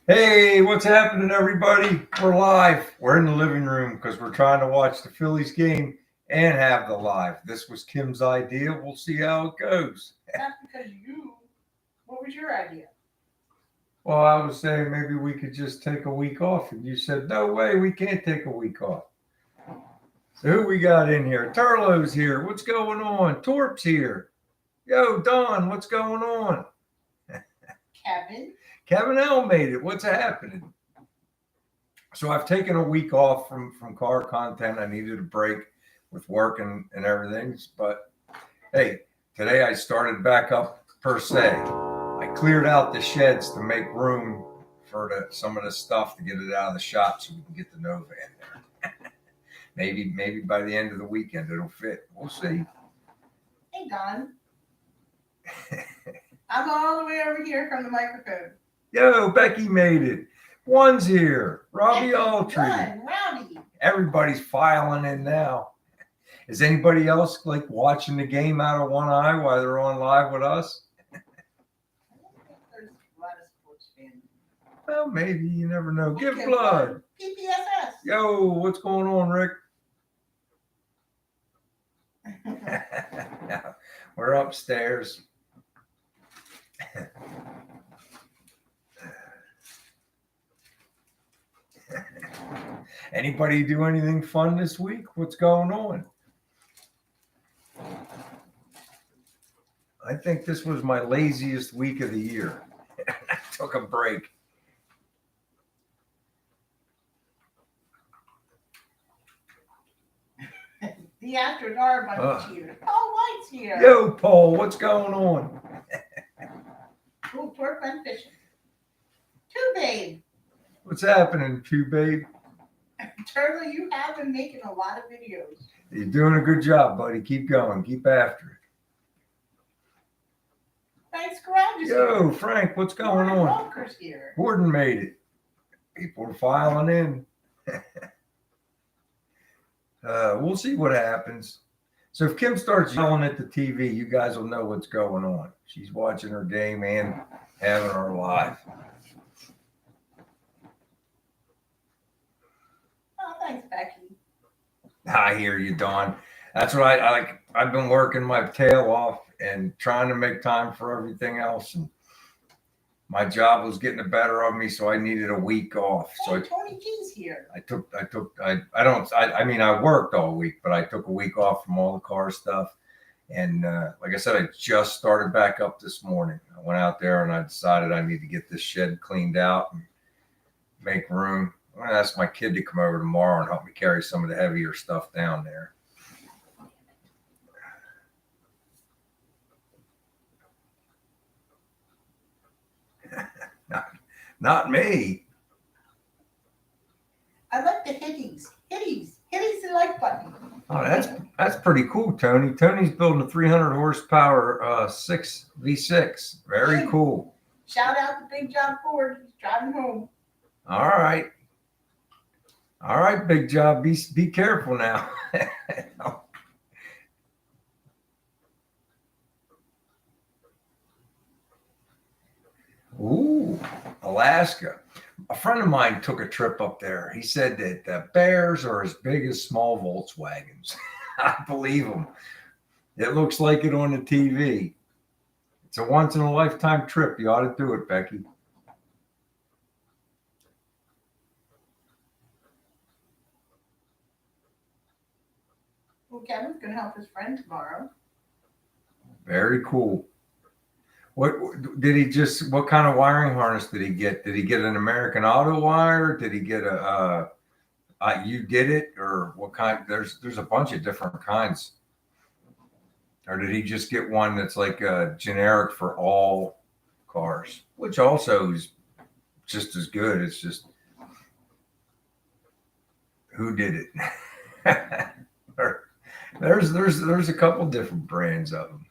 Hey, what's happening, everybody? We're live. We're in the living room because we're trying to watch the Phillies game and have the live. This was Kim's idea. We'll see how it goes. That's because what was your idea? Well, I was saying maybe we could just take a week off, and you said, no way, we can't take a week off. So who we got in here? Turlo's here. What's going on? Torp's here. Yo, Don, what's going on? Kevin. Kevin L made it. What's happening? So I've taken a week off from car content. I needed a break with work and everything. But hey, today I started back up per se. I cleared out the sheds to make room for some of the stuff to get it out of the shop so we can get the Nova in there. maybe by the end of the weekend it'll fit. We'll see. Hey, Don. I'm all the way over here from the microphone. Yo, Becky made it. One's here. Robbie Altry. Rowdy. Everybody's filing in now. Is anybody else like watching the game out of one eye while they're on live with us? I don't think there's a lot of sports fans. Well, maybe. You never know. Give blood. PPSS. Yo, what's going on, Rick? We're upstairs. Anybody do anything fun this week? What's going on? I think this was my laziest week of the year. I took a break. The Astros are a bunch of cheaters. Paul White's here. Yo, Paul, what's going on? Cool pork and fishing. Two Babe. What's happening, Two Babe? Turtle, you have been making a lot of videos. You're doing a good job, buddy. Keep going. Keep after it. Frank's Garage is Yo, here. Frank, what's going on? Walker's here. Gordon made it. People are filing in. We'll see what happens. So if Kim starts yelling at the TV, you guys will know what's going on. She's watching her game and having her live. Oh, thanks, Becky. I hear you, Dawn. That's what I like. I've been working my tail off and trying to make time for everything else. And my job was getting the better of me, so I needed a week off. So Tony G's here. I mean, I worked all week, but I took a week off from all the car stuff. And like I said, I just started back up this morning. I went out there and I decided I need to get this shed cleaned out and make room. I'm going to ask my kid to come over tomorrow and help me carry some of the heavier stuff down there. Not me. I like the hitties. Hitties the like button. Oh, that's pretty cool, Tony. Tony's building a 300 horsepower 6v6. Very cool. Shout out to Big John Ford. He's driving home. All right, Big Job. Be careful now. Ooh, Alaska. A friend of mine took a trip up there. He said that bears are as big as small Volkswagens. I believe him. It looks like it on the TV. It's a once in a lifetime trip. You ought to do it, Becky. Well, Kevin's going to help his friend tomorrow. Very cool. What did he just? What kind of wiring harness did he get? Did he get an American Auto wire? Did he get a? You did it, or what kind? There's a bunch of different kinds. Or did he just get one that's like generic for all cars, which also is just as good? It's just who did it. There's a couple different brands of them.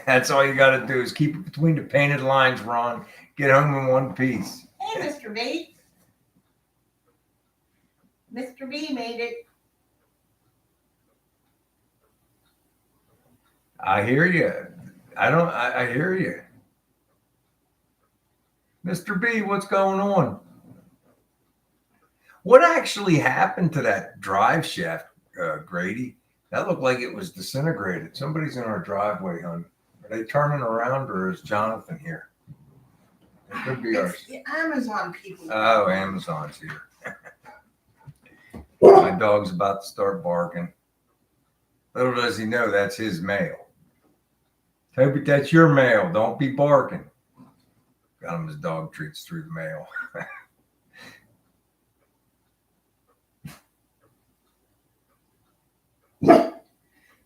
That's all you got to do is keep it between the painted lines, Ron. Get home in one piece. Hey, Mr. B. Mr. B made it. I hear you. I hear you. Mr. B, what's going on? What actually happened to that drive shaft, Grady? That looked like it was disintegrated. Somebody's in our driveway, hon. Are they turning around or is Jonathan here? It could be ours. It's the Amazon people. Oh, Amazon's here. My dog's about to start barking. Little does he know that's his mail. Toby, that's your mail. Don't be barking. Got him his dog treats through the mail.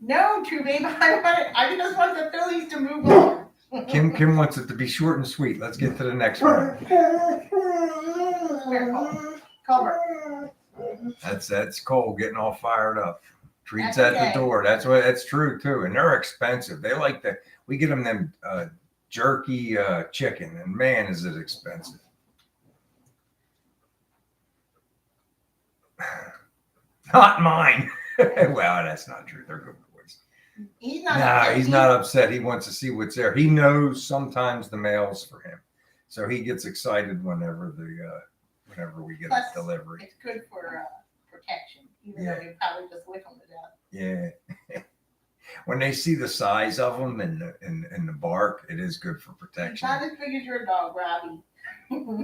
No, True Babe, I just want the Phillies to move on. Kim wants it to be short and sweet. Let's get to the next one. Cover. That's Cole getting all fired up. Treats That's at okay. the door. That's true too. And they're expensive. They like the we get them jerky chicken, and man, is it expensive. Not mine. Well, that's not true. They're good boys. He's not. No, he's not upset. He wants to see what's there. He knows sometimes the mail's for him, so he gets excited whenever whenever we get Plus, a delivery. It's good for protection, even Yeah. though you probably just lick them to death. Yeah. When they see the size of them and the bark, it is good for He's protection. not as big as your dog, Robbie.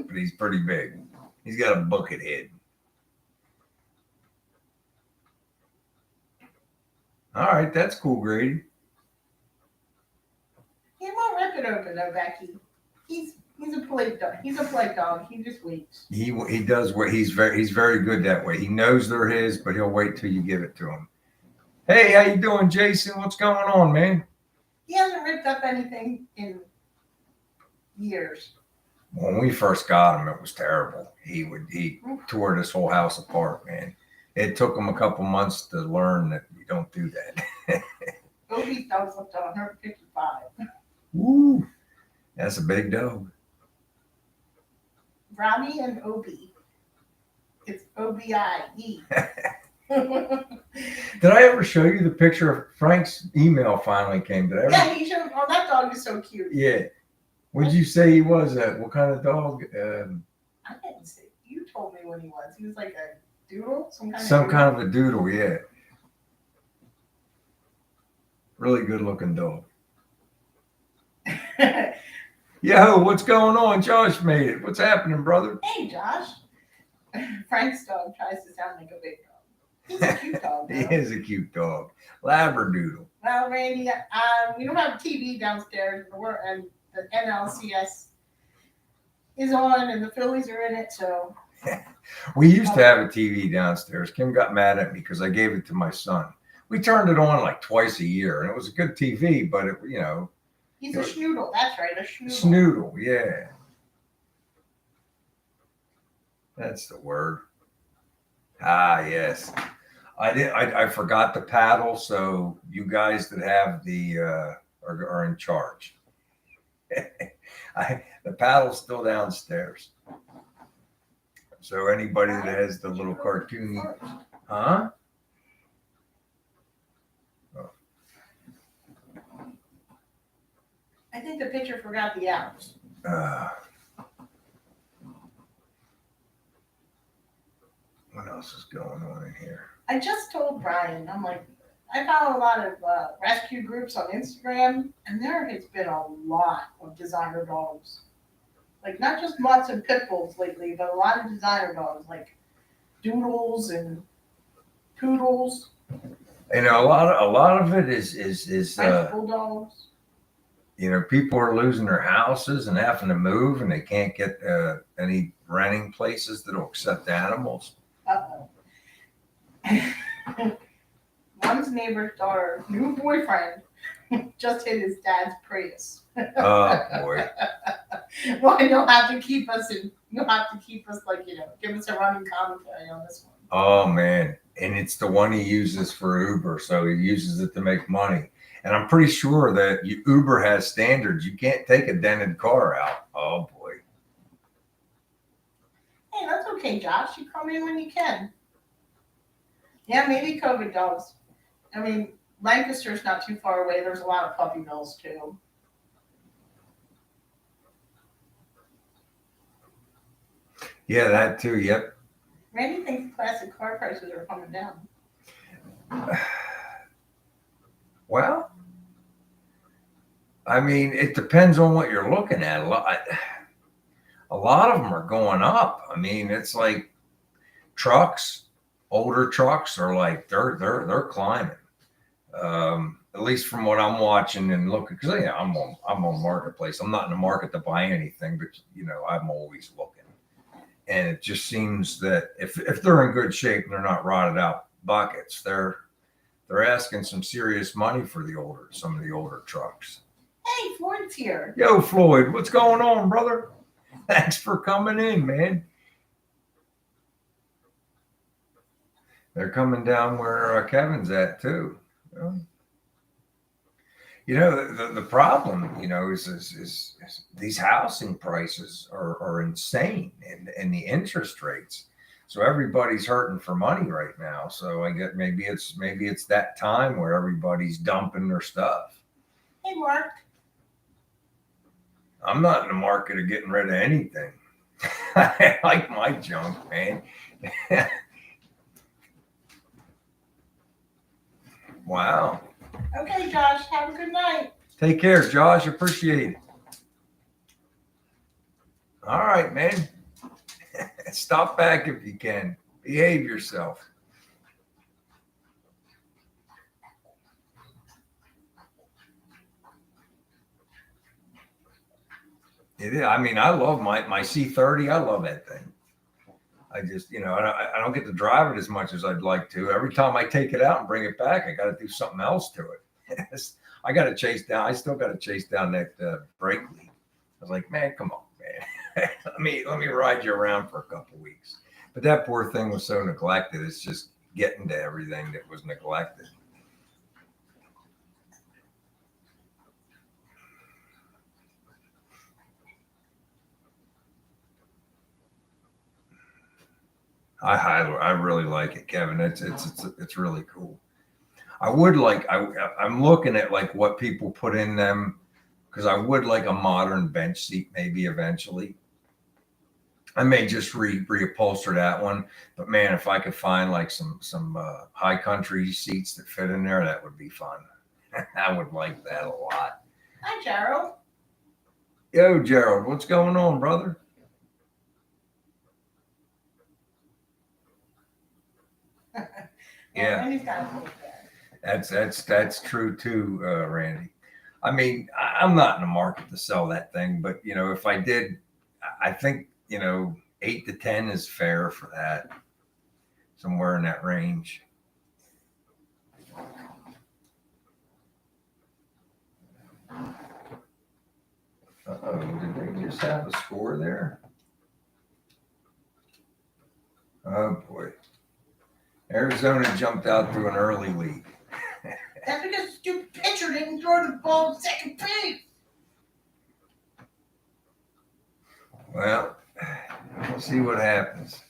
But he's pretty big. He's got a bucket head. All right, that's cool, Grady. He won't rip it open though, Becky. He's a polite dog. He's a polite dog. He just waits. He does what he's very good that way. He knows they're his, but he'll wait till you give it to him. Hey, how you doing, Jason? What's going on, man? He hasn't ripped up anything in years. When we first got him, it was terrible. He tore this whole house apart, man. It took him a couple months to learn that you don't do that. Obie's dog's up to 155. Woo, that's a big dog. Robbie and Obie. It's OBIE. Did I ever show you the picture of Frank's email finally came? Did I ever? Yeah, he showed. Oh, that dog is so cute. Yeah. What did you say he was? What kind of dog? I didn't say. You told me what he was. He was like a doodle, some Kind of a doodle, yeah. Really good looking dog. Yo, what's going on? Josh made it. What's happening, brother? Hey, Josh. Frank's dog tries to sound like a big dog. He's a cute dog. He Though. is a cute dog. Labradoodle. Well, Randy, we don't have TV downstairs, and the NLCS is on, and the Phillies are in it, so. We used to have a TV downstairs. Kim got mad at me because I gave it to my son. We turned it on like twice a year, and it was a good TV, but it, He's a schnoodle. That's right, a schnoodle. Snoodle, yeah. That's the word. Ah, yes. I forgot the paddle, so you guys that have the are in charge. The paddle's still downstairs. So anybody that has the little cartoony, huh? Oh. I think the pitcher forgot the outs. What else is going on in here? I just told Brian, I'm like, I follow a lot of rescue groups on Instagram, and there has been a lot of designer dogs. Like, not just mutts and pit bulls lately, but a lot of designer dogs, like doodles and poodles, A lot of it is French bulldogs. People are losing their houses and having to move, and they can't get any renting places that'll accept animals. Uh-oh. One's neighbor's daughter's new boyfriend just hit his dad's Prius. Oh boy. Well, you'll have to keep us give us a running commentary on this one. Oh man. And it's the one he uses for Uber, so he uses it to make money. And I'm pretty sure that Uber has standards. You can't take a dented car out. Oh boy. Hey, that's okay, Josh. You come in when you can. Yeah, maybe COVID dogs. I mean, Lancaster's not too far away. There's a lot of puppy mills too. Yeah, that too. Yep. Randy thinks classic car prices are coming down. Well, I mean, it depends on what you're looking at. A lot of them are going up. I mean, it's like trucks, older trucks are like they're climbing. At least from what I'm watching and looking, because yeah, I'm on marketplace. I'm not in the market to buy anything, but I'm always looking. And it just seems that if they're in good shape and they're not rotted out buckets, they're asking some serious money for some of the older trucks. Hey, Floyd's here. Yo, Floyd, what's going on, brother? Thanks for coming in, man. They're coming down where Kevin's at too. The problem, is these housing prices are insane, and the interest rates. So everybody's hurting for money right now. So I get maybe it's that time where everybody's dumping their stuff. Hey, Mark. I'm not in the market of getting rid of anything. I like my junk, man. Wow. Okay, Josh, have a good night. Take care, Josh. Appreciate it. All right, man. Stop back if you can. Behave yourself. It is. I mean, I love my C30. I love that thing. I just, I don't get to drive it as much as I'd like to. Every time I take it out and bring it back, I got to do something else to it. I got to chase down. I still got to chase down that brake lead. I was like, man, come on, man. let me ride you around for a couple weeks. But that poor thing was so neglected. It's just getting to everything that was neglected. I really like it, Kevin. It's really cool. I'm looking at like what people put in them, because I would like a modern bench seat maybe eventually. I may just reupholster that one, but man, if I could find like some high country seats that fit in there, that would be fun. I would like that a lot. Hi, Gerald. Yo, Gerald, what's going on, brother? Yeah. Randy's got a little bit. That's true too, Randy. I mean, I'm not in the market to sell that thing, but if I did, I think 8 to 10 is fair for that, somewhere in that range. Uh-oh, did they just have a score there? Oh boy, Arizona jumped out to an early lead. That's because the stupid pitcher didn't throw the ball second base. Well, we'll see what happens.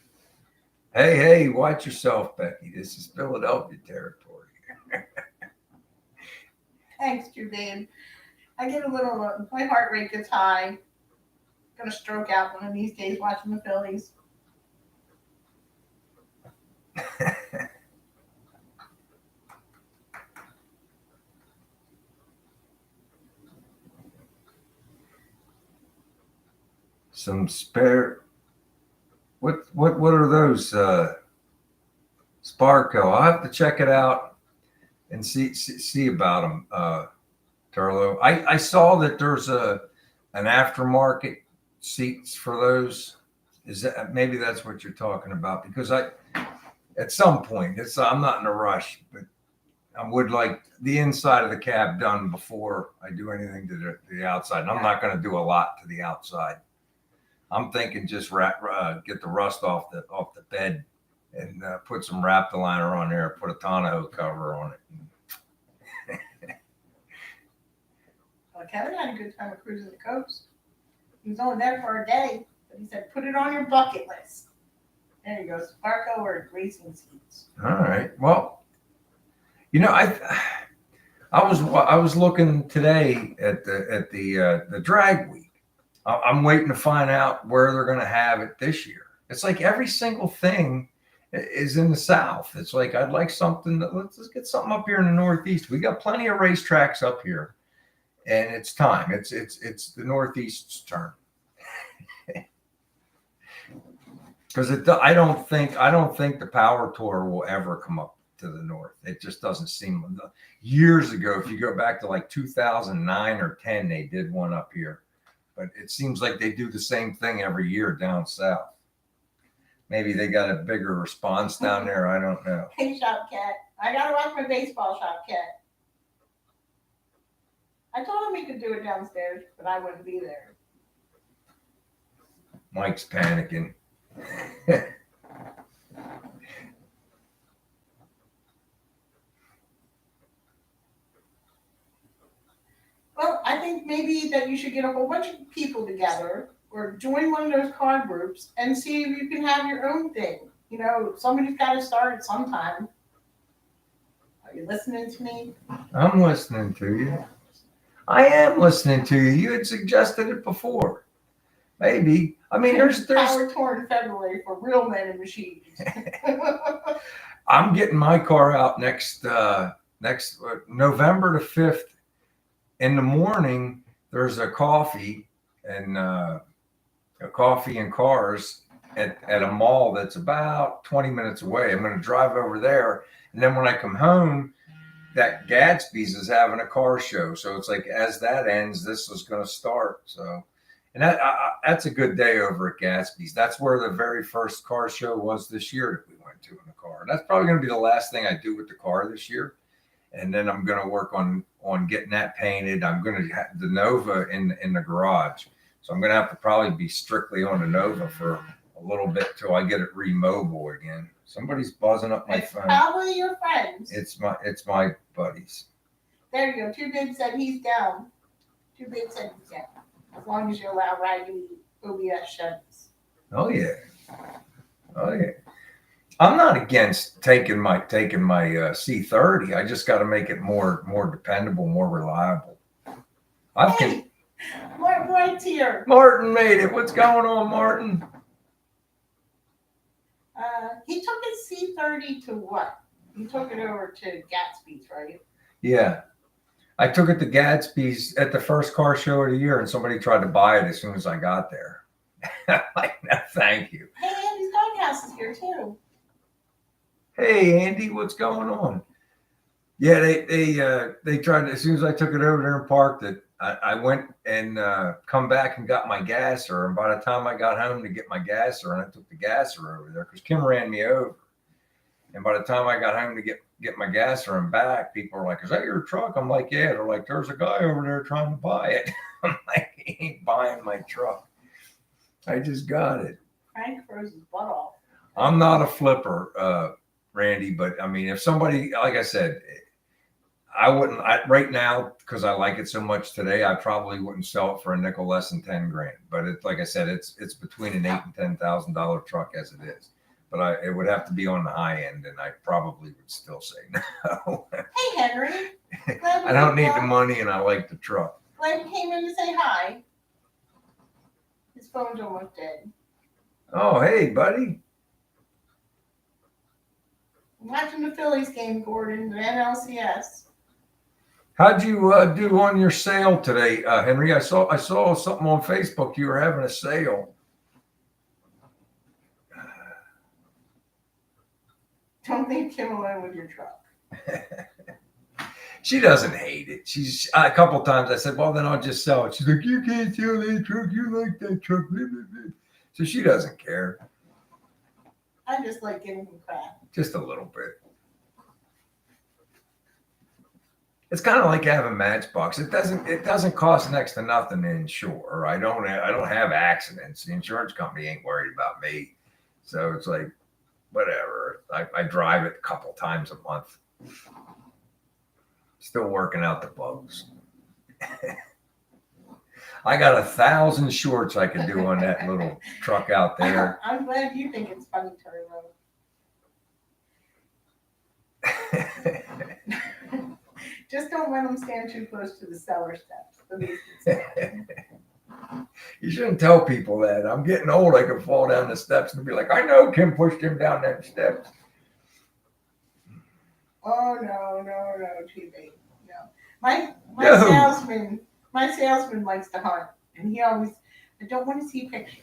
Hey, watch yourself, Becky. This is Philadelphia territory. Thanks, Babe. I get a little, my heart rate gets high. Gonna stroke out one of these days watching the Phillies. Some spare. What are those? Sparco. I'll have to check it out and see about them. Turlo. I saw that there's an aftermarket seats for those. Is that maybe that's what you're talking about? Because at some point, I'm not in a rush, but I would like the inside of the cab done before I do anything to the outside. And I'm not going to do a lot to the outside. I'm thinking just get the rust off the bed and put some Raptor on there, put a tonneau cover on it. Well, Kevin had a good time cruising the coast. He was only there for a day, but he said, put it on your bucket list. There you go, Sparco or racing seats. All right. Well, I was looking today at the drag week. I'm waiting to find out where they're going to have it this year. It's like every single thing is in the South. It's like I'd like something that let's get something up here in the Northeast. We got plenty of racetracks up here, and it's time. It's the Northeast's turn. Because I don't think the Power Tour will ever come up to the north. It just doesn't seem. Years ago, if you go back to like 2009 or 10, they did one up here, but it seems like they do the same thing every year down south. Maybe they got a bigger response down there. I don't know. Hey, Shop Cat. I gotta watch my baseball, Shop Cat. I told him he could do it downstairs, but I wouldn't be there. Mike's panicking. Well, I think maybe that you should get a whole bunch of people together or join one of those car groups and see if you can have your own thing. You know, somebody's got to start at some time. Are you listening to me? I'm listening to you. I am listening to you. You had suggested it before. Maybe. I mean, there's Power Tour in February for real men and machines. I'm getting my car out next November the 5th. In the morning, there's a coffee and cars at a mall that's about 20 minutes away. I'm going to drive over there, and then when I come home, that Gatsby's is having a car show. So it's like as that ends, this is going to start. So, and that's a good day over at Gatsby's. That's where the very first car show was this year that we went to in the car. That's probably going to be the last thing I do with the car this year. And then I'm going to work on getting that painted. I'm going to have the Nova in the garage. So I'm going to have to probably be strictly on the Nova for a little bit till I get it remobile again. Somebody's buzzing up my phone. Probably your friends. It's my buddies. There you go. Too Big said he's down. Too Big said he's down. As long as you allow riding OBS Chevys. Oh yeah. Oh yeah. I'm not against taking my C30. I just got to make it more dependable, more reliable. Martin's here. Martin made it. What's going on, Martin? He took his C30 to what? He took it over to Gatsby's, right? Yeah. I took it to Gatsby's at the first car show of the year, and somebody tried to buy it as soon as I got there. Like, no, thank you. Hey, Andy's Doghouse is here too. Hey, Andy, what's going on? Yeah, they tried, as soon as I took it over there and parked it, I went and come back and got my gasser. And by the time I got home to get my gasser, and I took the gasser over there because Kim ran me over. And by the time I got home to get my gasser and back, people are like, "Is that your truck?" I'm like, "Yeah." They're like, "There's a guy over there trying to buy it." I'm like, "He ain't buying my truck. I just got it." Frank froze his butt off. I'm not a flipper, Randy, but I mean, if somebody, like I said, I wouldn't right now because I like it so much today. I probably wouldn't sell it for a nickel less than 10 grand. But it's like I said, it's between an $8,000 and $10,000 truck as it is. But it would have to be on the high end, and I probably would still say no. Hey, Henry. I don't need the money, and I like the truck. Glenn came in to say hi. His phone's almost dead. Oh, hey, buddy. I'm watching the Phillies game, Gordon, the NLCS. How'd you do on your sale today, Henry? I saw something on Facebook. You were having a sale. Don't leave Kim alone with your truck. She doesn't hate it. She's a couple times I said, "Well, then I'll just sell it." She's like, "You can't sell that truck. You like that truck." So she doesn't care. I just like giving him crap. Just a little bit. It's kind of like having Matchbox. It doesn't cost next to nothing to insure. I don't have accidents. The insurance company ain't worried about me. So it's like, whatever. I drive it a couple times a month. Still working out the bugs. I got 1,000 shorts I could do on that little truck out there. I'm glad you think it's funny, Turbo. Just don't let them stand too close to the cellar steps. The basement steps. You shouldn't tell people that. I'm getting old. I could fall down the steps and be like, I know Kim pushed him down them steps. Oh no, TV. No. My No. salesman likes to hunt, and he always. I don't want to see pictures.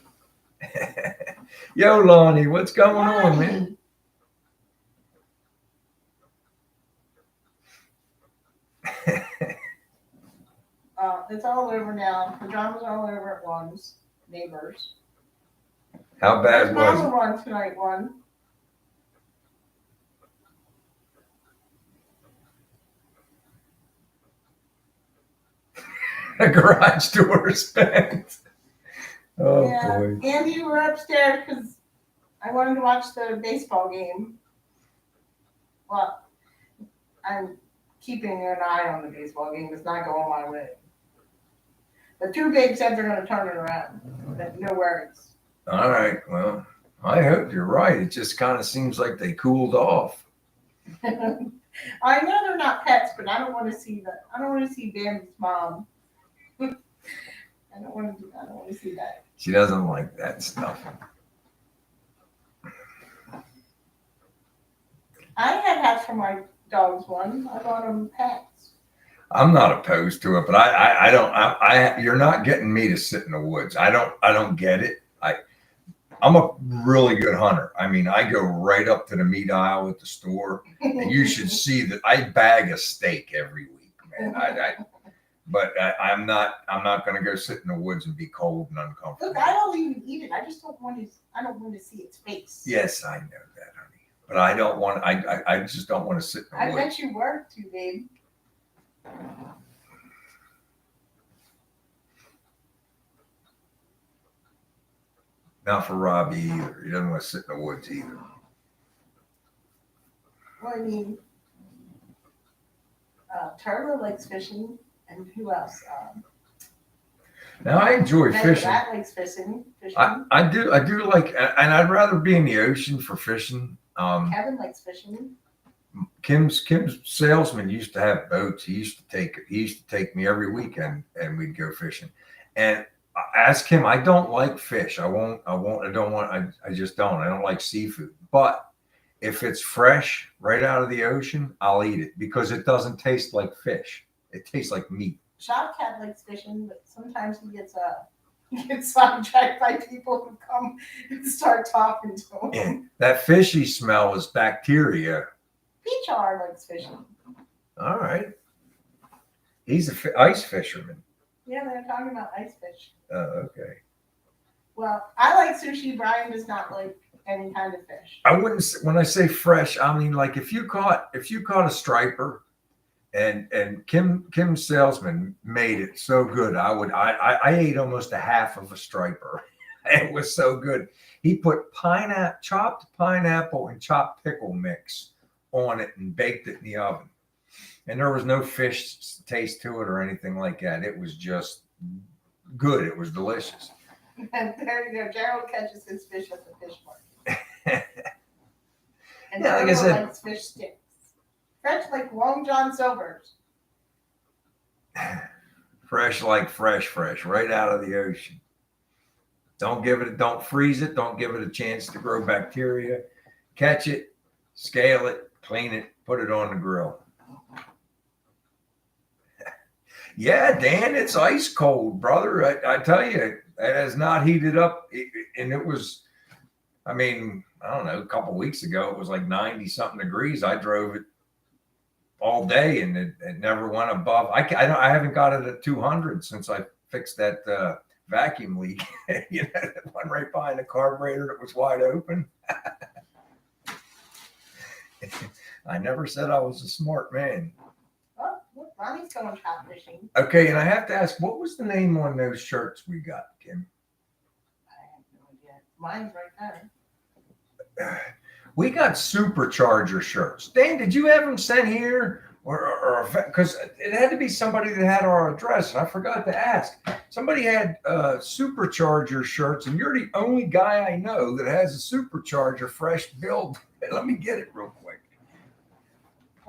Yo, Lonnie, what's going on, man? It's all over now. The drama's all over at once. Neighbors. How bad was Mama won tonight. One. it? A garage door spent. Oh, Yeah. boy. Andy, you were upstairs because I wanted to watch the baseball game. Well, I'm keeping an eye on the baseball game. It's not going my way. The two big said they're going to turn it around. But no worries. All right. Well, I hope you're right. It just kind of seems like they cooled off. I know they're not pets, but I don't want to see that. I don't want to see Bambi's mom. I don't want to see that. She doesn't like that stuff. I have hats for my dogs. One, I bought them hats. I'm not opposed to it, but I don't. You're not getting me to sit in the woods. I don't get it. I'm a really good hunter. I mean, I go right up to the meat aisle at the store, and you should see that I bag a steak every week, man. But I'm not going to go sit in the woods and be cold and uncomfortable. Look, I don't even eat it. I just don't want to. I don't want to see its face. Yes, I know that, honey. But I don't want. I just don't want to sit in the woods. I bet you work too, babe. Not for Robbie either. He doesn't want to sit in the woods either. Well, I mean, Turtle likes fishing, and who else? Now I enjoy fishing. That likes fishing. I do like, and I'd rather be in the ocean for fishing. Kevin likes fishing. Kim's salesman used to have boats. He used to take me every weekend, and we'd go fishing. And I asked him, I don't like fish. I just don't. I don't like seafood. But if it's fresh right out of the ocean, I'll eat it because it doesn't taste like fish. It tastes like meat. Shopcat likes fishing, but sometimes he gets sidetracked by people who come and start talking to him. And that fishy smell is bacteria. Peachar likes fishing. All right. He's an ice fisherman. Yeah, they're talking about ice fish. Oh, okay. Well, I like sushi. Brian does not like any kind of fish. I wouldn't. When I say fresh, I mean like if you caught a striper, and Kim's salesman made it so good. I ate almost a half of a striper. It was so good. He put chopped pineapple and chopped pickle mix on it and baked it in the oven. And there was no fish taste to it or anything like that. It was just good. It was delicious. And there you go. Gerald catches his fish at the fish market. And yeah, like I said, likes fish sticks. Fresh like Long John Silver's. Fresh like fresh, right out of the ocean. Don't freeze it. Don't give it a chance to grow bacteria. Catch it, scale it, clean it, put it on the grill. Yeah, Dan, it's ice cold, brother. I tell you, it has not heated up. And it was, I mean, I don't know, a couple of weeks ago, it was like 90 something degrees. I drove it all day and it never went above. I haven't got it at 200 since I fixed that vacuum leak. You know, that one right behind the carburetor that was wide open. I never said I was a smart man. Ronnie's going trout fishing. Okay, and I have to ask, what was the name on those shirts we got, Kim? I have no idea. Mine's right there. We got supercharger shirts. Dan, did you have them sent here? Or because it had to be somebody that had our address, and I forgot to ask. Somebody had supercharger shirts, and you're the only guy I know that has a supercharger fresh build. Let me get it real quick.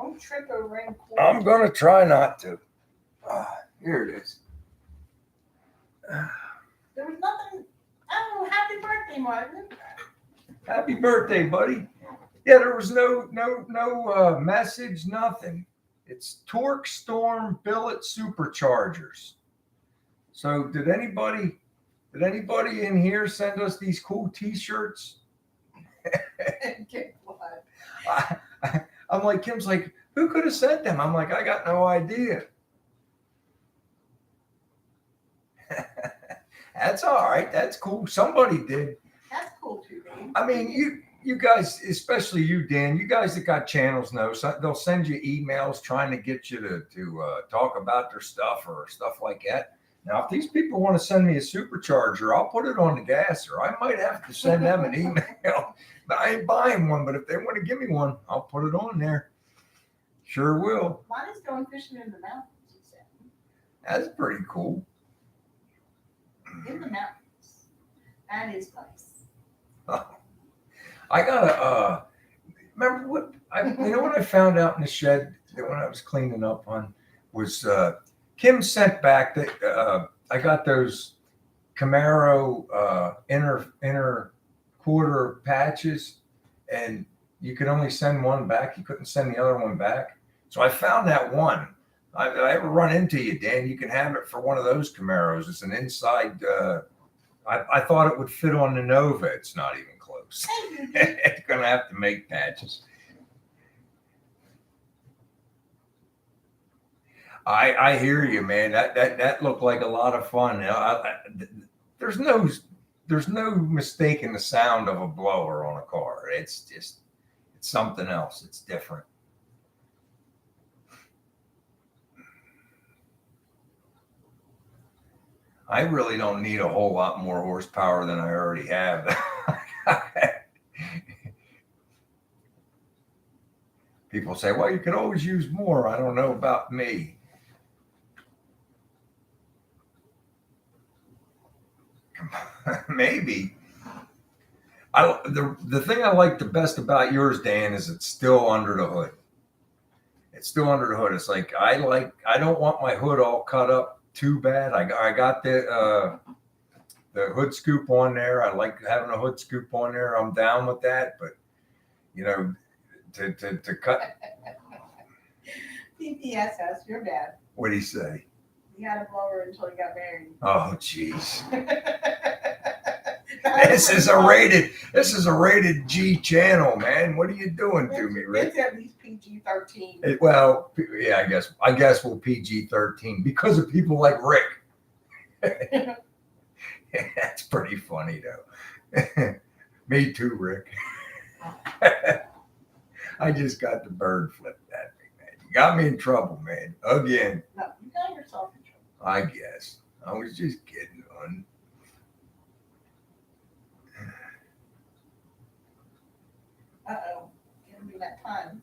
Don't trip over any cords. I'm gonna try not to. Here it is. There was nothing. Oh, happy birthday, Martin. Happy birthday, buddy. Yeah, there was no message, nothing. It's Torque Storm Billet Superchargers. So did anybody in here send us these cool T-shirts? Get what? I'm like, Kim's like, who could have sent them? I'm like, I got no idea. That's all right. That's cool. Somebody did. That's cool too, babe. I mean, you guys, especially you, Dan, you guys that got channels know, so they'll send you emails trying to get you to talk about their stuff or stuff like that. Now, if these people want to send me a supercharger, I'll put it on the gas, or I might have to send them an email. But I ain't buying one, but if they want to give me one, I'll put it on there. Sure will. Mine is going fishing in the mountains, he said. That's pretty cool. In the mountains. That is nice. I gotta remember what what I found out in the shed that when I was cleaning up on was Kim sent back that I got those Camaro inner quarter patches, and you could only send one back. You couldn't send the other one back. So I found that one. I ever run into you, Dan, you can have it for one of those Camaros. It's an inside. I thought it would fit on the Nova. It's not even close. It's gonna have to make patches. I hear you, man. That looked like a lot of fun. There's no mistaking the sound of a blower on a car. It's something else. It's different. I really don't need a whole lot more horsepower than I already have. People say, well, you could always use more. I don't know about me. Maybe. The thing I like the best about yours, Dan, is it's still under the hood. It's still under the hood. It's like I don't want my hood all cut up too bad. I got the hood scoop on there. I like having a hood scoop on there. I'm down with that, but to cut. PPSS, you're bad. What do you say? He had a blower until he got married. Oh, jeez. This is a rated G channel, man. What are you doing to me, Rick? It's at least PG-13. Well, yeah, I guess we'll PG-13 because of people like Rick. That's pretty funny, though. Me too, Rick. I just got the bird flipped at me, man. You got me in trouble, man. Again. No, you got yourself in trouble. I guess. I was just kidding on. Uh-oh. Giving me that time.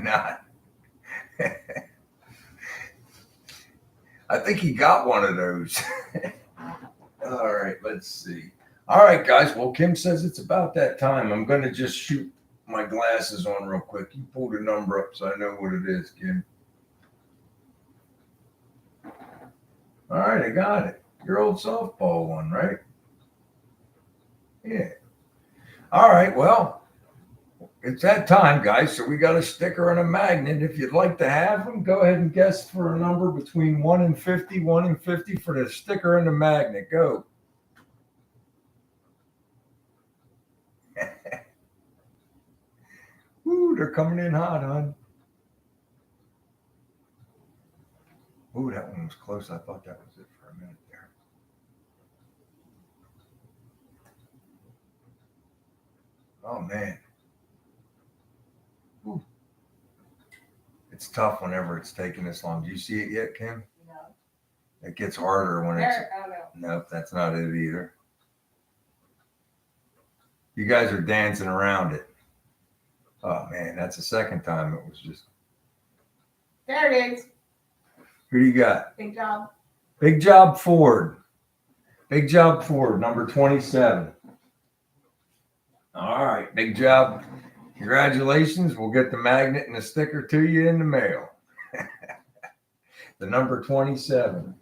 Not. I think he got one of those. All right, let's see. All right, guys. Well, Kim says it's about that time. I'm going to just shoot my glasses on real quick. You pull the number up so I know what it is, Kim. All right, I got it. Your old softball one, right? Yeah. All right, well, it's that time, guys. So we got a sticker and a magnet. If you'd like to have them, go ahead and guess for a number between 1 and 50. 1 and 50 for the sticker and the magnet. Go. Ooh, they're coming in hot, hon. Ooh, that one was close. I thought that was it for a minute there. Oh, man. Ooh. It's tough whenever it's taking this long. Do you see it yet, Kim? No. It gets harder when it's. Oh, no. Nope, that's not it either. You guys are dancing around it. Oh, man, that's the second time it was just. There it is. Who do you got? Big job. Big Job Ford. Big Job Ford, number 27. All right, big job. Congratulations. We'll get the magnet and the sticker to you in the mail. The number 27.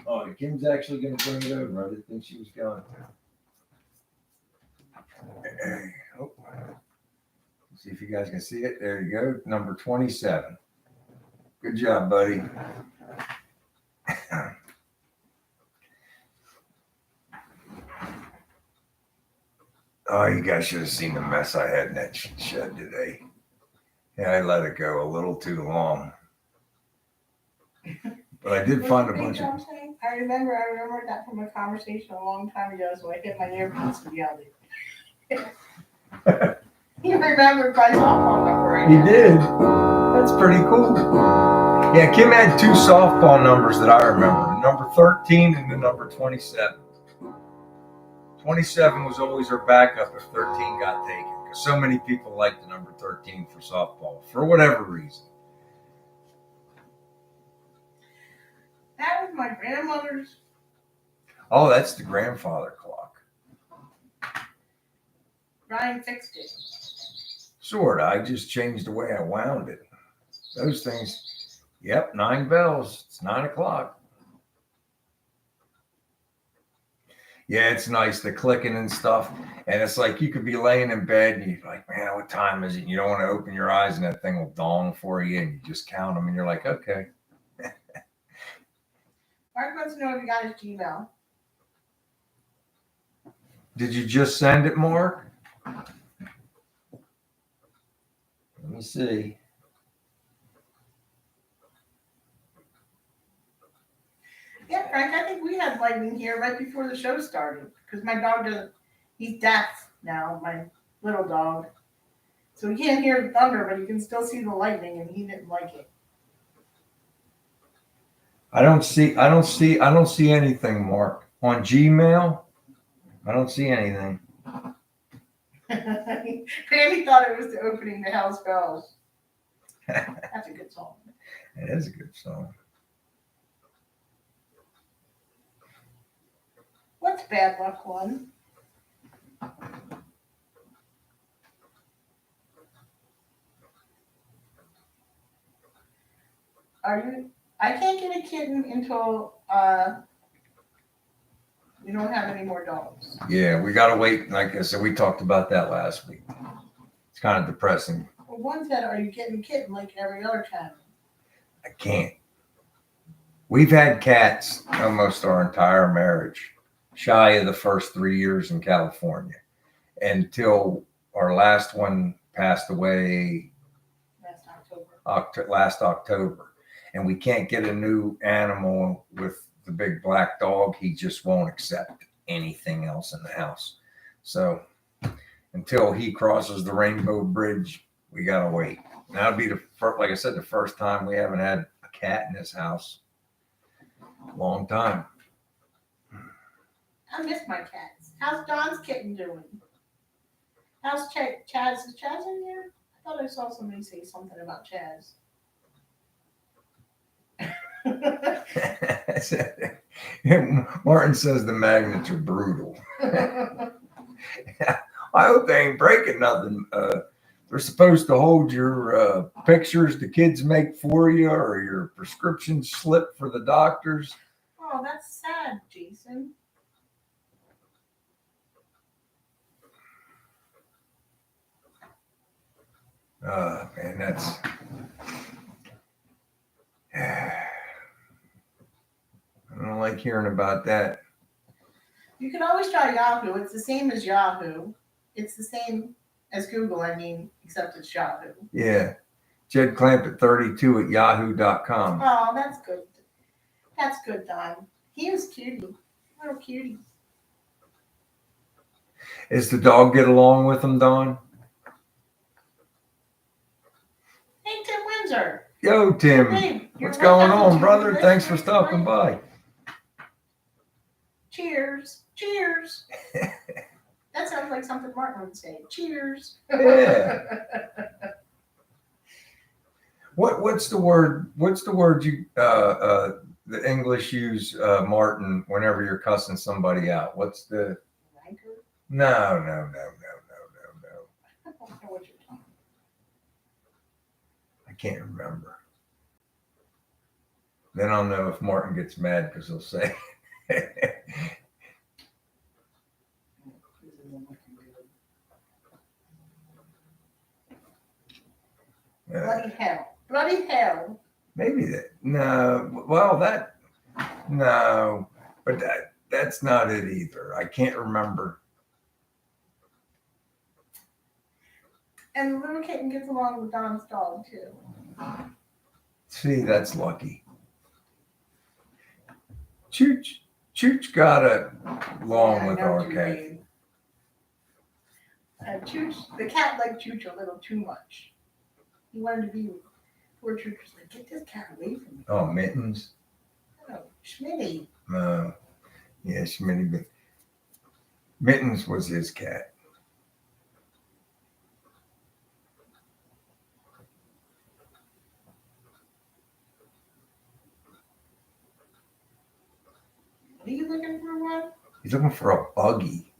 Oh, Kim's actually going to bring it over. I didn't think she was going to. Oh. See if you guys can see it. There you go. Number 27. Good job, buddy. Oh, you guys should have seen the mess I had in that shed today. Yeah, I let it go a little too long. But I did find a bunch of. I remember that from a conversation a long time ago, so I hit my earpiece to the other. He remembered my softball number. He did. That's pretty cool. Yeah, Kim had 2 softball numbers that I remember. Number 13 and the number 27. 27 was always her backup if 13 got taken. Because so many people like the number 13 for softball, for whatever reason. That was my grandmother's. Oh, that's the grandfather clock. Ryan fixed it. Sort of. I just changed the way I wound it. Those things, yep, 9 bells. It's 9 o'clock. Yeah, it's nice, the clicking and stuff. And it's like you could be laying in bed and you're like, man, what time is it? And you don't want to open your eyes and that thing will dong for you and you just count them and you're like, okay. Mark wants to know if you got his Gmail. Did you just send it, Mark? Let me see. Yeah, Frank, I think we had lightning here right before the show started because my dog doesn't, he's deaf now, my little dog. So he can't hear the thunder, but he can still see the lightning and he didn't like it. I don't see anything, Mark. On Gmail, I don't see anything. Grammy thought it was the opening the house bells. That's a good song. It is a good song. What's Bad Luck One? I can't get a kitten until we don't have any more dogs. Yeah, we gotta wait. Like I said, we talked about that last week. It's kind of depressing. Well, one said, "Are you getting a kitten like every other cat?" I can't. We've had cats almost our entire marriage, shy of the first 3 years in California, until our last one passed away last October. And we can't get a new animal with the big black dog. He just won't accept anything else in the house. So until he crosses the Rainbow Bridge, we gotta wait. That'll be like I said, the first time we haven't had a cat in this house. Long time. I miss my cats. How's Don's kitten doing? How's Chaz? Is Chaz in here? I thought I saw somebody say something about Chaz. Martin says the magnets are brutal. I hope they ain't breaking nothing. They're supposed to hold your pictures the kids make for you or your prescription slip for the doctors. Oh, that's sad, Jason. Man, that's. I don't like hearing about that. You can always try Yahoo. It's the same as Yahoo. It's the same as Google, I mean, except it's Yahoo. Yeah. Jed Clamp at 32 at yahoo.com. Oh, that's good. That's good, Don. He was cutie. Little cutie. Is the dog get along with him, Don? Hey, Tim Windsor. Yo, Tim. Hey, what's going on, brother? Thanks for stopping by. Cheers. Cheers. That sounds like something Martin would say. Cheers. Yeah. What's the word you the English use, Martin, whenever you're cussing somebody out? What's the Ranker? No. can't remember. Then I'll know if Martin gets mad because he'll say. Bloody hell. Bloody hell. Maybe that. No. Well, that. No. But that's not it either. I can't remember. And the little kitten gets along with Don's dog, too. See, that's lucky. Chooch got along with our cat. The cat liked Chooch a little too much. He wanted to be with poor Chooch. Was like, get this cat away from me. Oh, Mittens. Oh, Schmitty. Yeah, Schmitty. But Mittens was his cat. Are you looking for one? He's looking for a buggy.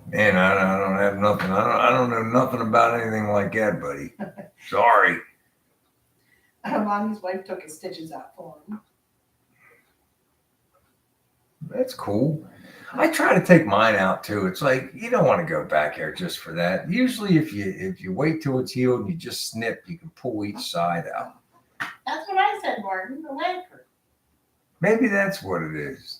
Man, I don't have nothing. I don't know nothing about anything like that, buddy. Sorry. Mommy's wife took his stitches out for him. That's cool. I try to take mine out too. It's like you don't want to go back there just for that. Usually, if you wait till it's healed and you just snip, you can pull each side out. That's what I said, Martin. The leg hurt. Maybe that's what it is.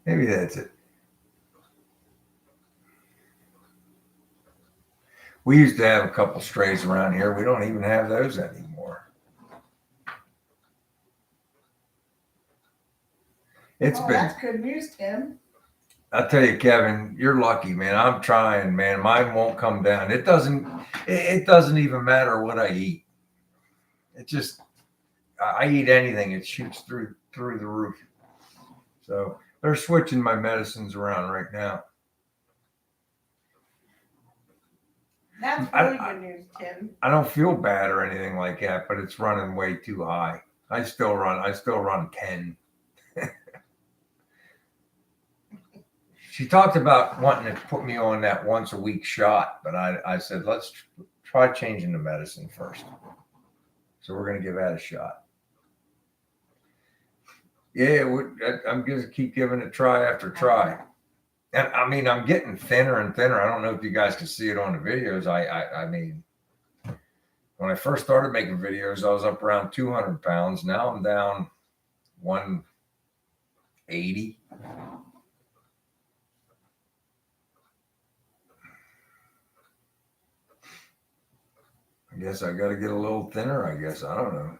Maybe that's it. We used to have a couple strays around here. We don't even have those anymore. That's good news, Tim. I'll tell you, Kevin, you're lucky, man. I'm trying, man. Mine won't come down. It doesn't even matter what I eat. It just, I eat anything. It shoots through the roof. So they're switching my medicines around right now. That's really good news, Tim. I don't feel bad or anything like that, but it's running way too high. I still run 10. She talked about wanting to put me on that once a week shot, but I said, let's try changing the medicine first. So we're going to give that a shot. Yeah, I'm going to keep giving it try after try. And I mean, I'm getting thinner and thinner. I don't know if you guys can see it on the videos. I mean, when I first started making videos, I was up around 200 pounds. Now I'm down 180. I guess I got to get a little thinner, I guess. I don't know.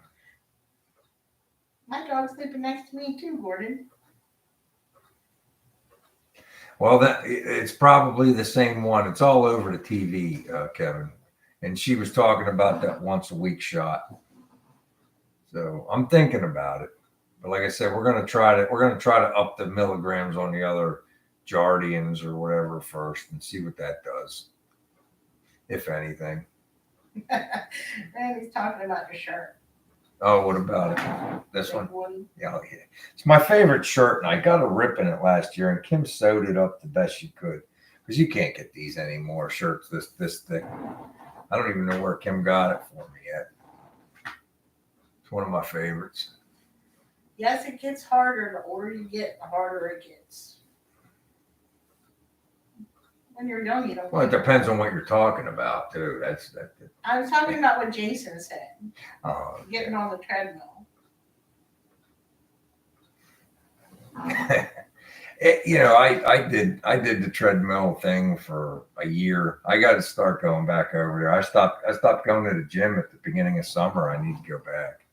My dog's sleeping next to me too, Gordon. Well, it's probably the same one. It's all over the TV, Kevin. And she was talking about that once a week shot. So I'm thinking about it. But like I said, we're going to try to up the milligrams on the other Jardians or whatever first and see what that does, if anything. Man, he's talking about your shirt. Oh, what about it? This one? Yeah. Yeah, it's my favorite shirt, and I got a rip in it last year, and Kim sewed it up the best she could because you can't get these anymore. Shirts this thick. I don't even know where Kim got it for me yet. It's one of my favorites. Yes, it gets harder. The older you get, the harder it gets. When you're young, you don't. Well, it depends on what you're talking about, too. That's. I was talking about what Jason said. Oh, okay. Getting on the treadmill. I did the treadmill thing for a year. I got to start going back over there. I stopped going to the gym at the beginning of summer. I need to go back.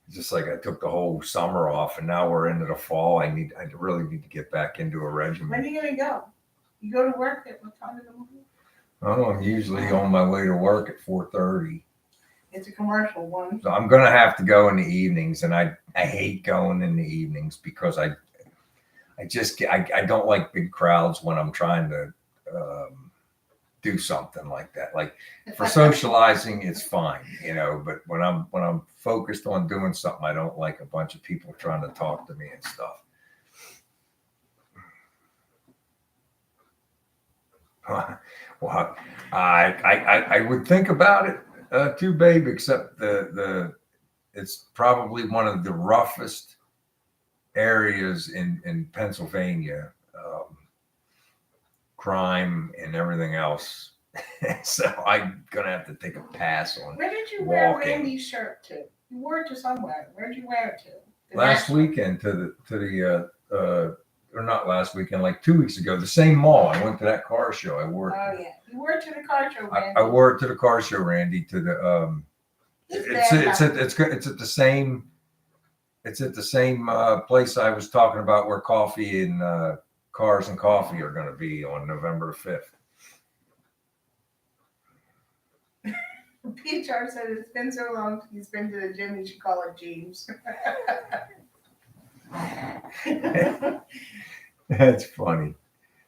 It's just like I took the whole summer off, and now we're into the fall. I really need to get back into a regimen. When are you gonna go? You go to work at what time in the morning? Oh, I'm usually on my way to work at 4:30. It's a commercial one. So I'm gonna have to go in the evenings, and I hate going in the evenings because I don't like big crowds when I'm trying to do something like that. Like for socializing, it's fine, you know. But when I'm focused on doing something, I don't like a bunch of people trying to talk to me and stuff. Well, I would think about it too, babe. Except it's probably one of the roughest areas in Pennsylvania, crime and everything else. So I'm gonna have to take a pass on. Where did you wear walking. Randy's shirt to? You wore it to somewhere. Where did you wear it to? Last weekend to the or not last weekend, like 2 weeks ago, the same mall. I went to that car show. I wore it. Oh yeah, you wore it to the car show, Randy. I wore it to the car show, Randy. To the it's at the same. It's at the same place I was talking about where coffee and cars and coffee are going to be on November 5th. PHR said it's been so long he's been to the gym, you should call it James. That's funny.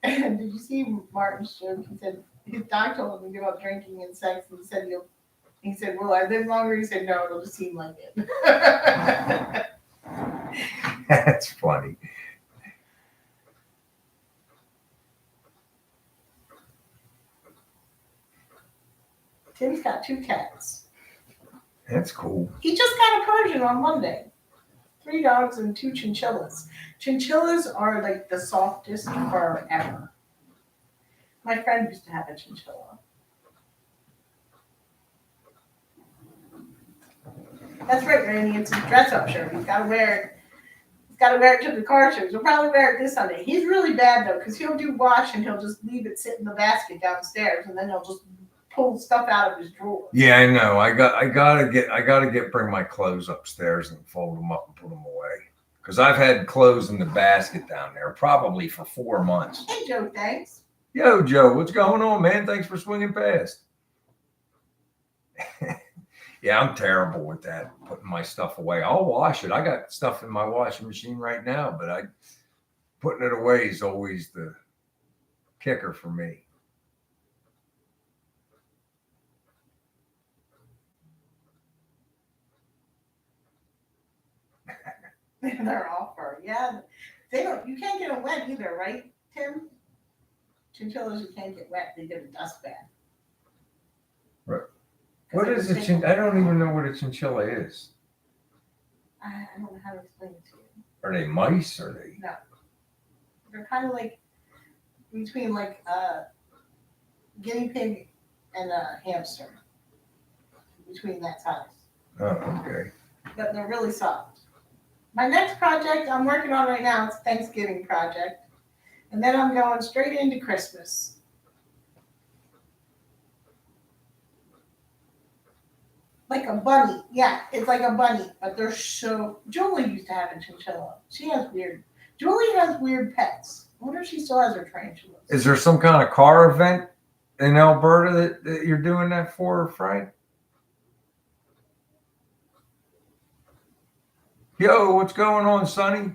And did you see Martin's joke? He said his doc told him to give up drinking and sex, and he said, "Will I live longer?" He said, "No, it'll just seem like it." That's funny. Tim's got 2 cats. That's cool. He just got a Persian on Monday. 3 dogs and 2 chinchillas. Chinchillas are like the softest fur ever. My friend used to have a chinchilla. That's right, Randy. It's a dress-up shirt. He's got to wear it. He's got to wear it to the car shows. He'll probably wear it this Sunday. He's really bad though, because he'll do wash and he'll just leave it sit in the basket downstairs, and then he'll just pull stuff out of his drawer. Yeah, I know. I gotta bring my clothes upstairs and fold them up and put them away. Because I've had clothes in the basket down there probably for 4 months. Hey, Joe, thanks. Yo, Joe, what's going on, man? Thanks for swinging past. Yeah, I'm terrible with that, putting my stuff away. I'll wash it. I got stuff in my washing machine right now, but putting it away is always the kicker for me. They're all fur. Yeah, they don't. You can't get them wet either, right, Tim? Chinchillas, you can't get wet. They get a dust bath. Right. What is a chinchilla? I don't even know what a chinchilla is. I don't know how to explain it to you. Are they mice? Or they? No. They're kind of like between like a guinea pig and a hamster. Between that size. Oh, okay. But they're really soft. My next project I'm working on right now is a Thanksgiving project. And then I'm going straight into Christmas. Like a bunny. Yeah, it's like a bunny. But they're so... Julie used to have a chinchilla. Julie has weird pets. I wonder if she still has her tarantulas. Is there some kind of car event in Alberta that you're doing that for, Frank? Yo, what's going on, Sonny?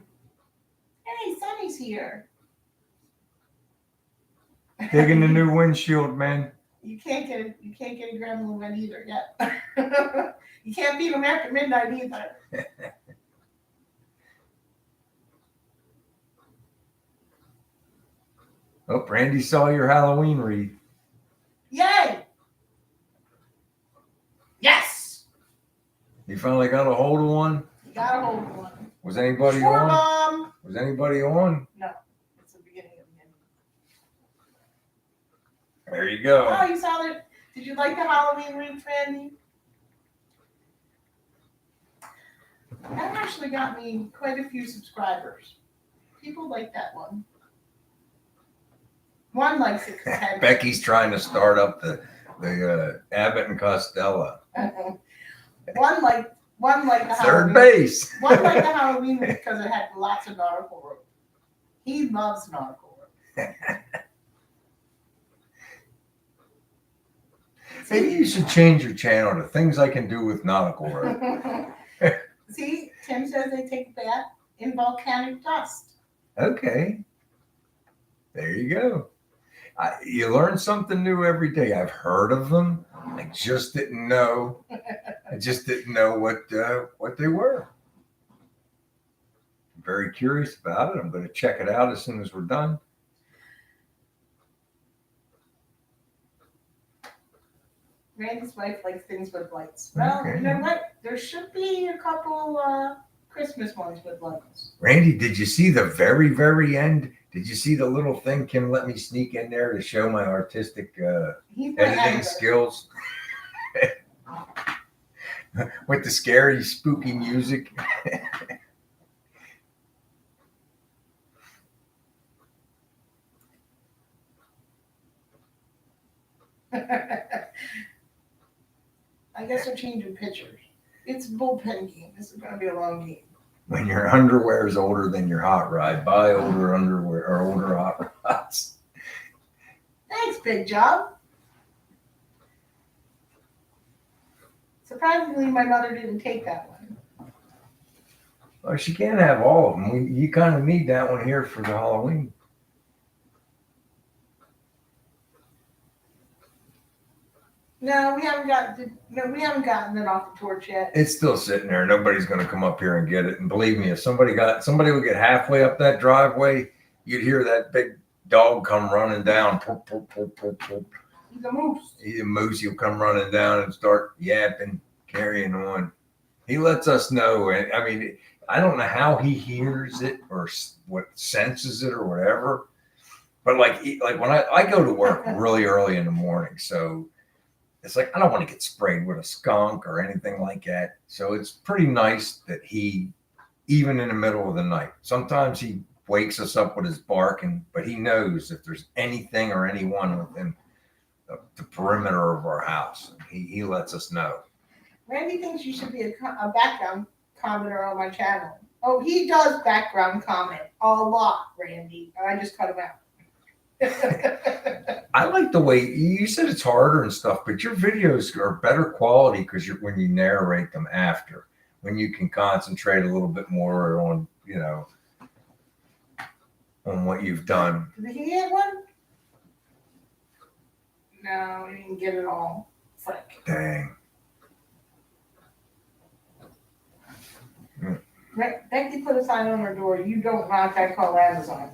Hey, Sonny's here. Digging the new windshield, man. You can't get a gremlin wet either yet. You can't feed them after midnight either. Oh, Randy saw your Halloween wreath. Yay! Yes! You finally got a hold of one? You got a hold of one. Was anybody Sure, on? Mom. Was anybody on? No, it's the beginning of the end. There you go. Oh, you saw that? Did you like the Halloween wreath, Randy? That actually got me quite a few subscribers. People like that one. One likes it. Becky's trying to start up the Abbott and Costello. One like the Third Halloween. base. One like the Halloween because it had lots of nautical rope. He loves nautical rope. Maybe you should change your channel to things I can do with nautical rope. See, Tim says they take a bath in volcanic dust. Okay. There you go. You learn something new every day. I've heard of them. I just didn't know. I just didn't know what they were. I'm very curious about it. I'm going to check it out as soon as we're done. Randy's wife likes things with lights. Well, Okay. you know what? There should be a couple Christmas ones with lights. Randy, did you see the very, very end? Did you see the little thing Kim let me sneak in there to show my artistic He's my editing editor. skills? With the scary, spooky music. I guess they're changing pictures. It's a bullpen game. This is going to be a long game. When your underwear is older than your hot rod, buy older underwear or older hot rods. Thanks, Big Job. Surprisingly, my mother didn't take that one. Well, she can't have all of them. You kind of need that one here for the Halloween. No, we haven't gotten it off the torch yet. It's still sitting there. Nobody's going to come up here and get it. And believe me, if somebody would get halfway up that driveway, you'd hear that big dog come running down. Poop, poop, poop, poop, poop. He's a moose. He's a moose. He'll come running down and start yapping, carrying on. He lets us know. And I mean, I don't know how he hears it or what senses it or whatever. But like when I go to work really early in the morning, so it's like I don't want to get sprayed with a skunk or anything like that. So it's pretty nice that he, even in the middle of the night, sometimes he wakes us up with his barking, but he knows if there's anything or anyone within the perimeter of our house. He lets us know. Randy thinks you should be a background commenter on my channel. Oh, he does background comment a lot, Randy. I just cut him out. I like the way you said it's harder and stuff, but your videos are better quality because when you narrate them after, when you can concentrate a little bit more on, on what you've done. Did he get one? No, he didn't get it all. Frick. Dang. Becky put a sign on her door. You don't knock, I call Amazon.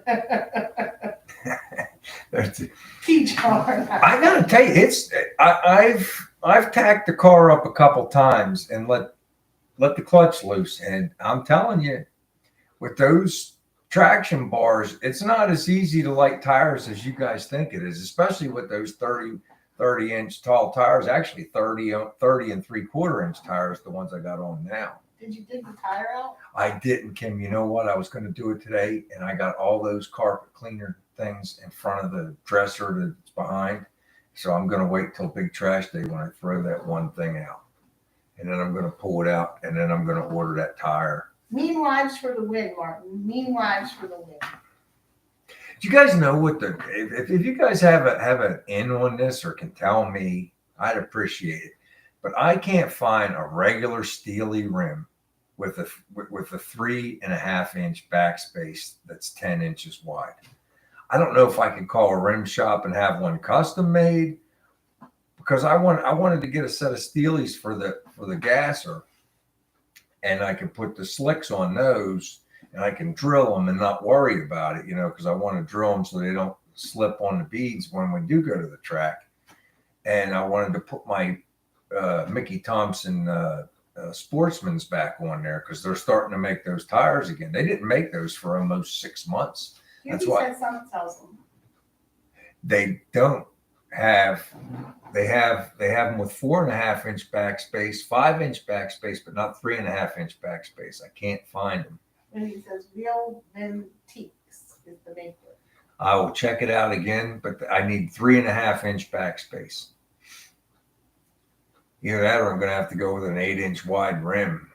I gotta tell you, I've tacked the car up a couple times and let the clutch loose, and I'm telling you, with those traction bars, it's not as easy to light tires as you guys think it is, especially with those 30 inch tall tires. Actually 30 and 3/4 inch tires, the ones I got on now. Did you dig the tire out? I didn't, Kim. You know what? I was going to do it today, and I got all those carpet cleaner things in front of the dresser that's behind. So I'm going to wait till big trash day when I throw that one thing out. And then I'm going to pull it out, and then I'm going to order that tire. Mean wives for the win, Martin. Mean wives for the win. Do you guys know what if you guys have an in on this or can tell me, I'd appreciate it. But I can't find a regular steely rim with a 3.5 inch backspace that's 10 inches wide. I don't know if I can call a rim shop and have one custom made, because I wanted to get a set of steelies for the gasser, and I can put the slicks on those and I can drill them and not worry about it, because I want to drill them so they don't slip on the beads when we do go to the track. And I wanted to put my Mickey Thompson Sportsman's back on there because they're starting to make those tires again. They didn't make those for almost 6 months. That's why some sells them. They don't have. They have them with 4.5 inch backspace, 5 inch backspace, but not 3.5 inch backspace. I can't find them. And he says Real Antiques is the maker. I will check it out again, but I need 3.5 inch backspace. Either that or I'm going to have to go with an 8 inch wide rim.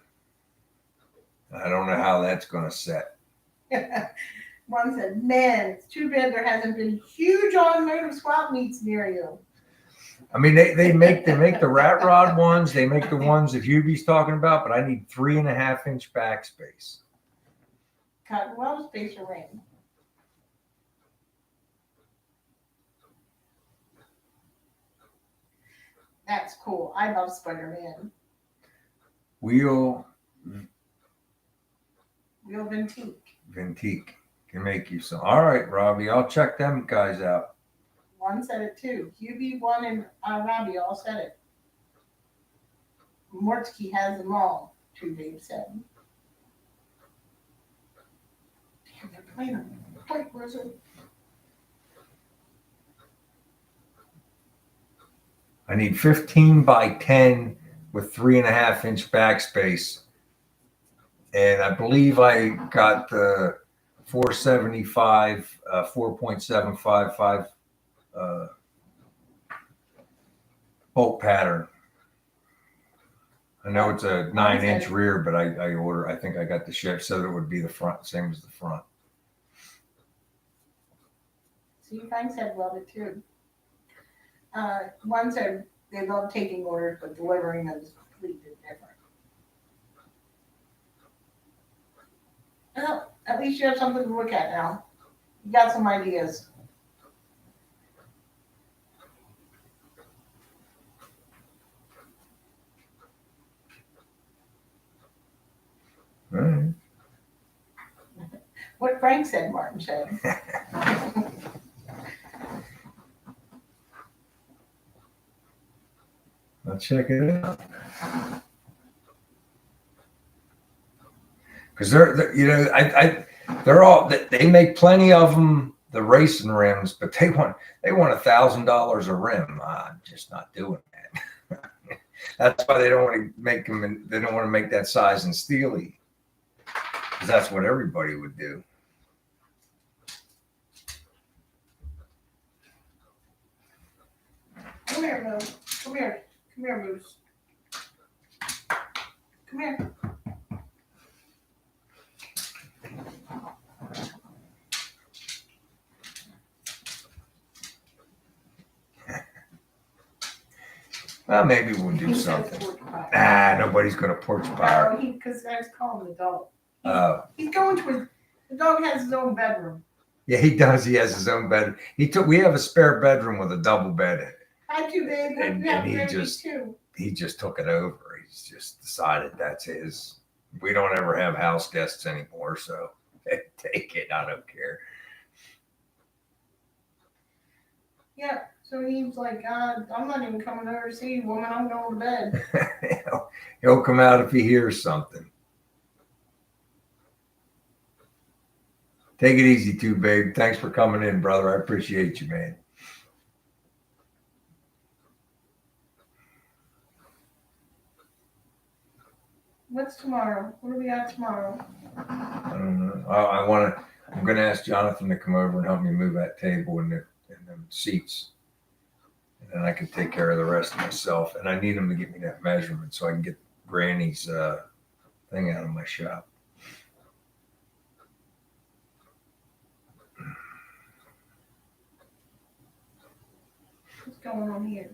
I don't know how that's going to set. One said, man, it's too bad there hasn't been huge automotive swap meets near you. I mean, they make the rat rod ones. They make the ones that Hubie's talking about, but I need 3.5-inch backspace. Cut well space or ring. That's cool. I love Spider-Man. Wheel Ventique. can make you some. All right, Robbie, I'll check them guys out. One said it too. QB1 and Robbie all said it. Mortsky has them all, too, Dave said. Damn, they're playing on the point, where's it? I need 15 by 10 with 3.5-inch backspace. And I believe I got the 475, 4.755 bolt pattern. I know it's a 9-inch rear, but I think I got the shift so that it would be the front, same as the front. See, Frank said love it too. One said they love taking orders, but delivering them is completely different. Well, at least you have something to look at now. You got some ideas. All right. What Frank said, Martin said. I'll check it out. Because they're all they make plenty of them, the racing rims, but they want $1,000 a rim. I'm just not doing that. That's why they don't want to make them. They don't want to make that size in Steely, because that's what everybody would do. Come here, Moose. Come here. Come here, Moose. Come here. Well, maybe we'll do something. Nah, nobody's gonna porch fire. No, because I was calling the dog. Oh. He's going to the dog has his own bedroom. Yeah, he does. He has his own bed. We have a spare bedroom with a double bed in it. I do, babe. And he just took it over. He's just decided that's his. We don't ever have house guests anymore, so take it. I don't care. Yeah. So he's like, I'm not even coming over to see you, woman. I'm going to bed. He'll come out if he hears something. Take it easy too, babe. Thanks for coming in, brother. I appreciate you, man. What's tomorrow? What do we got tomorrow? I don't know. I'm gonna ask Jonathan to come over and help me move that table and the seats. And then I can take care of the rest myself. And I need him to get me that measurement so I can get Granny's thing out of my shop. What's going on here?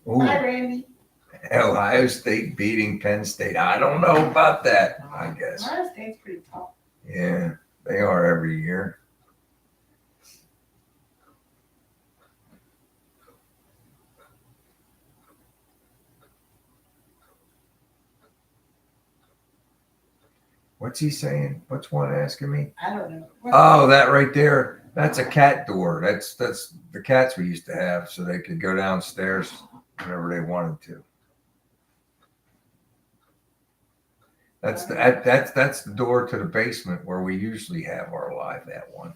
Ooh. Hi, Randy. Ohio State beating Penn State. I don't know about that, I guess. Ohio State's pretty tough. Yeah, they are every year. What's he saying? What's one asking me? I don't know. Oh, that right there. That's a cat door. That's the cats we used to have, so they could go downstairs whenever they wanted to. That's the door to the basement where we usually have our live at one,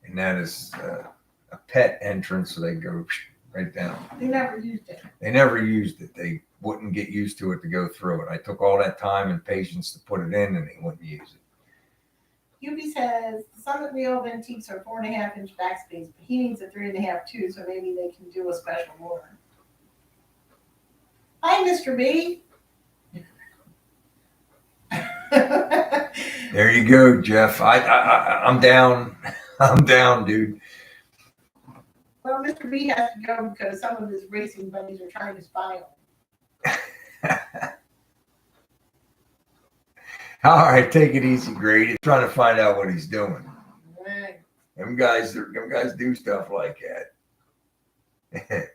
and that is a pet entrance, so they go right down. They never used it. They never used it. They wouldn't get used to it to go through it. I took all that time and patience to put it in, and they wouldn't use it. Yubi says the Summit Wheel Antiques are 4.5-inch backspace, but he needs a 3.5 too, so maybe they can do a special order. Hi, Mr. B. There you go, Jeff. I'm down. I'm down, dude. Well, Mr. B has to go because some of his racing buddies are trying to spy on him. All right, take it easy, Grady. Trying to find out what he's doing. Right. Them guys do stuff like that.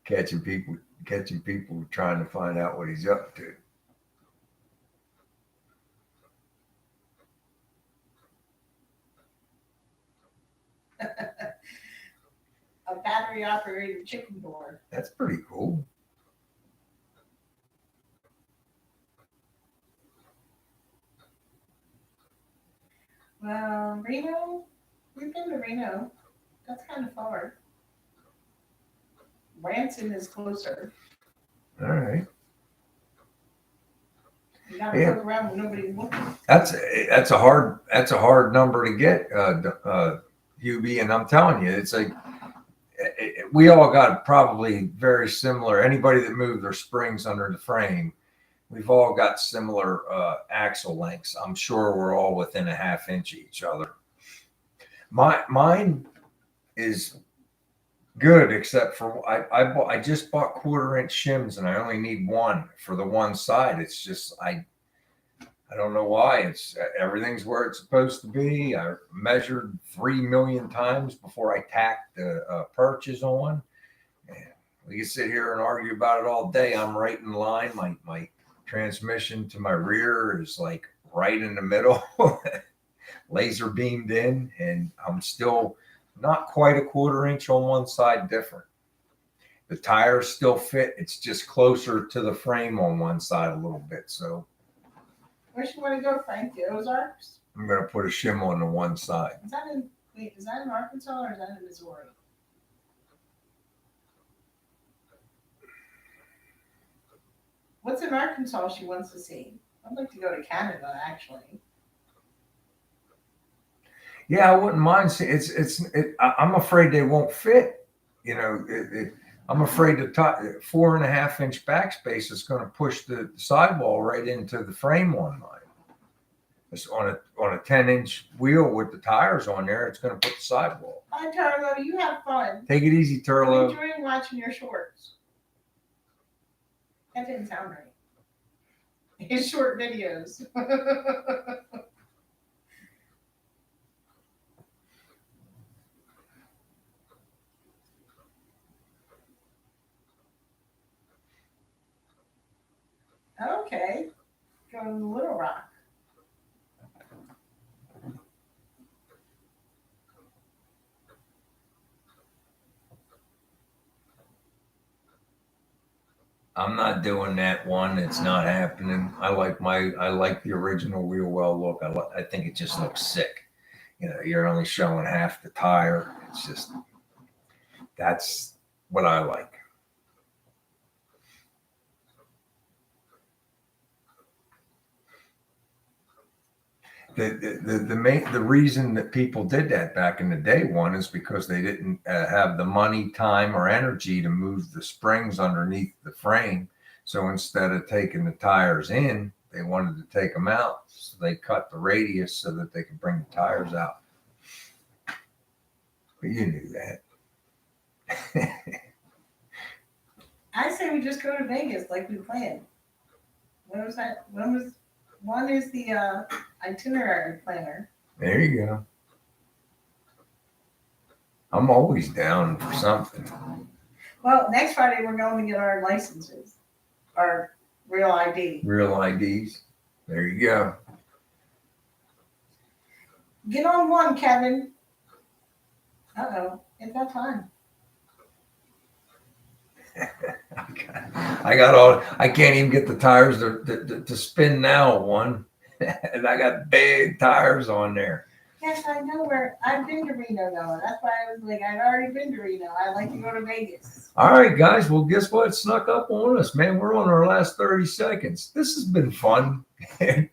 catching people trying to find out what he's up to. A battery operated chicken door. That's pretty cool. Well, Reno, we've been to Reno. That's kind of far. Branson is closer. All right. You gotta look around when nobody's looking. That's a hard number to get, Hubie, and I'm telling you, it's like we all got probably very similar. Anybody that moved their springs under the frame, we've all got similar axle lengths. I'm sure we're all within a ½ inch of each other. Mine is good, except for I just bought 1/4 inch shims, and I only need one for the one side. It's just I don't know why. It's everything's where it's supposed to be. I measured 3 million times before I tacked the perches on. And we can sit here and argue about it all day. I'm right in line. My transmission to my rear is like right in the middle, laser beamed in, and I'm still not quite a 1/4 inch on one side different. The tires still fit. It's just closer to the frame on one side a little bit. So Where should you want to go, Frank? The Ozarks? I'm going to put a shim on the one side. Is that in Arkansas or is that in Missouri? What's in Arkansas she wants to see? I'd like to go to Canada, actually. Yeah, I wouldn't mind seeing. I'm afraid they won't fit. You know, I'm afraid the 4.5 inch backspace is going to push the sidewall right into the frame on mine. It's on a 10-inch wheel with the tires on there. It's going to put the sidewall. Hi, Turlo. You have fun. Take it easy, I'm Turlo. enjoying watching your shorts. That didn't sound right. His short videos. Okay. Going to Little Rock. I'm not doing that one. It's not happening. I like the original wheel well look. I think it just looks sick. You know, you're only showing half the tire. It's just, that's what I like. The reason that people did that back in the day, one, is because they didn't have the money, time, or energy to move the springs underneath the frame. So instead of taking the tires in, they wanted to take them out. So they cut the radius so that they could bring the tires out. But you knew that. I say we just go to Vegas like we planned. When was that? One is the itinerary planner. There you go. I'm always down for something. Well, next Friday we're going to get our licenses, our real ID. Real IDs. There you go. Get on one, Kevin. Uh-oh, it's that time. I can't even get the tires to spin now, one. And I got big tires on there. Yes, I know where I've been to Reno though. That's why I was like, I'd already been to Reno. I'd like to go to Vegas. All right, guys. Well, guess what? It snuck up on us, man. We're on our last 30 seconds. This has been fun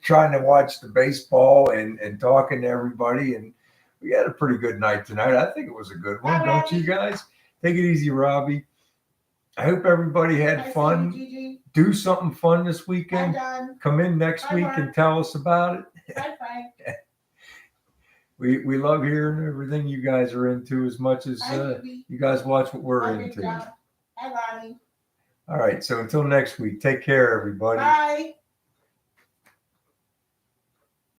trying to watch the baseball and talking to everybody. And we had a pretty good night tonight. I think it was a good one, Hi, don't you guys? Take it easy, Robbie. I hope everybody had fun. Gigi. Do something fun this I'm weekend. done. Come in next Bye, week Mark. and tell us about it. Hi, Frank. We love hearing everything you guys are into as much as Hi, Ruby. you guys watch what we're Hi, Big into. John. Hi, Lonnie. All right. So until next week, take care, everybody. Bye.